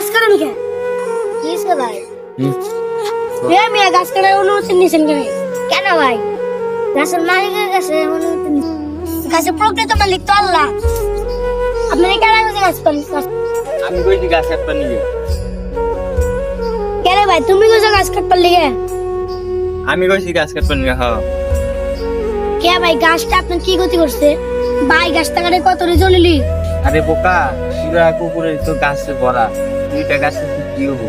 গাছ কাটেন কে? কি হইছে ভাই? মিয়া গাছ কাটার অনুমতি নিছেন কেন? কেন ভাই? গাছের মালিকের কাছে অনুমতি নিছেন। গাছের প্রকৃত মালিক তো আল্লাহ। আপনি কেন গাছ কাটেন? আমি কইছি গাছ কাটবার নিয়ে। কেন ভাই তুমি কইছো গাছ কাটবার লিগে? আমি কইছি গাছ কাটবার নিয়ে। হ্যাঁ কে ভাই গাছটা আপনার কি গতি করছে? ভাই গাছটা কাটে কত রে জলিলি? আরে বোকা, পুরা কুকুরে তো গাছে ভরা, দুইটা গাছে কি হবো?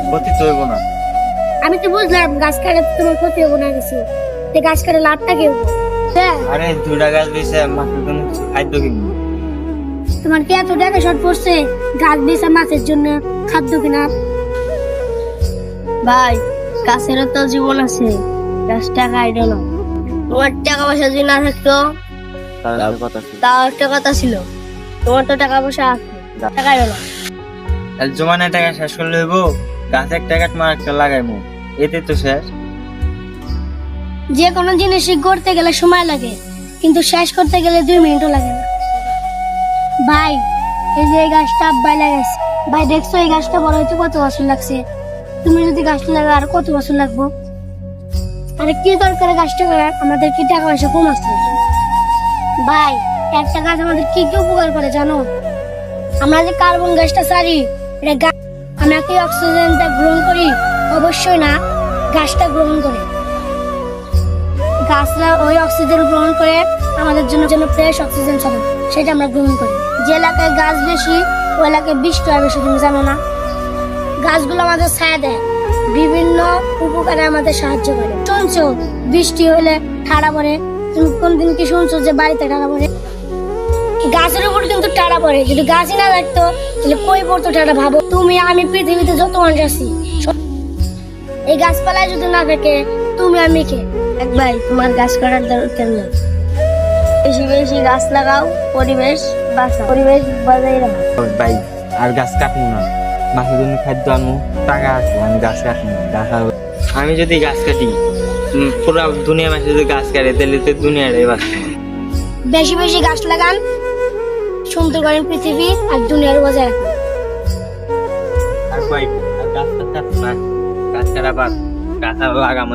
ক্ষতি তো হইব না। আমি তো বুঝলাম গাছ কাটে তোমার ক্ষতি হবো না কিছু, তে গাছ কাটে লাভটা কি হবো? হ্যাঁ আরে দুইটা গাছ বেছে মাছের জন্য খাদ্য কিনবো। তোমার কি এত টাকা শর্ট পড়ছে গাছ বেচা মাছের জন্য খাদ্য কিনা? ভাই গাছেরও তো জীবন আছে, গাছটা কাটে না। তোমার টাকা পয়সা যদি না থাকতো তার কথা ছিল। তাও একটা কথা ছিল, তোমার তো টাকা পয়সা আছে, টাকা কাটে না। আর জমানের টাকা শেষ করলে হইব? গাছ একটা কাট মার একটা লাগাইমু, এতে তো শেষ। যে কোনো জিনিসই করতে গেলে সময় লাগে, কিন্তু শেষ করতে গেলে 2 মিনিটও লাগে না। ভাই এই যে এই গাছটা আব্বাই লাগাইছে, ভাই দেখছো এই গাছটা বড় হইতে কত বছর লাগছে? তুমি যদি গাছটা লাগাও আর কত বছর লাগবো? আরে কি দরকার গাছটা লাগার? আমাদের কি টাকা পয়সা কম আছে? ভাই একটা গাছ আমাদের কি কি উপকার করে জানো? আমরা যে কার্বন গ্যাসটা ছাড়ি, এটা আমরা কি অক্সিজেনটা গ্রহণ করি? অবশ্যই না, গাছটা গ্রহণ করে। গাছরা ওই অক্সিজেন গ্রহণ করে আমাদের জন্য ফ্রেশ অক্সিজেন ছাড়ে, সেটা আমরা গ্রহণ করি। যে এলাকায় গাছ বেশি ওই এলাকায় বৃষ্টি হয় বেশি, তুমি জানো না? গাছগুলো আমাদের ছায়া দেয়, বিভিন্ন উপকারে আমাদের সাহায্য করে। শুনছো বৃষ্টি হলে ঠাড়া পড়ে? তুমি কোনদিন কি শুনছো যে বাড়িতে ঠাড়া পড়ে? গাছের উপর কিন্তু ঠাড়া পড়ে, যদি গাছই না থাকতো তাহলে কই পড়তো ঠাড়া? ভাবো তুমি আমি পৃথিবীতে যত মানুষ আছি, এই গাছপালায় যদি না থাকে তুমি আমি কে? এক ভাই তোমার গাছ কাটার দরকার নেই, বেশি বেশি গাছ লাগাও, পরিবেশ বাঁচাও, পরিবেশ বজায় রাখো। ভাই আর গাছ কাটবো না, মাছের জন্য খাদ্য আনবো, টাকা আছে, আমি গাছ কাটবো না। আমি যদি গাছ কাটি, পুরো দুনিয়া মাসে যদি গাছ কাটে তাহলে তো দুনিয়াটাই বাঁচবে না। বেশি বেশি গাছ লাগান, সুন্দর করেন পৃথিবী আর দুনিয়ার বজায় রাখুন। আর ভাই আর গাছ কাটবো না, গাছ কাটা বাদ, গাছ লাগাম।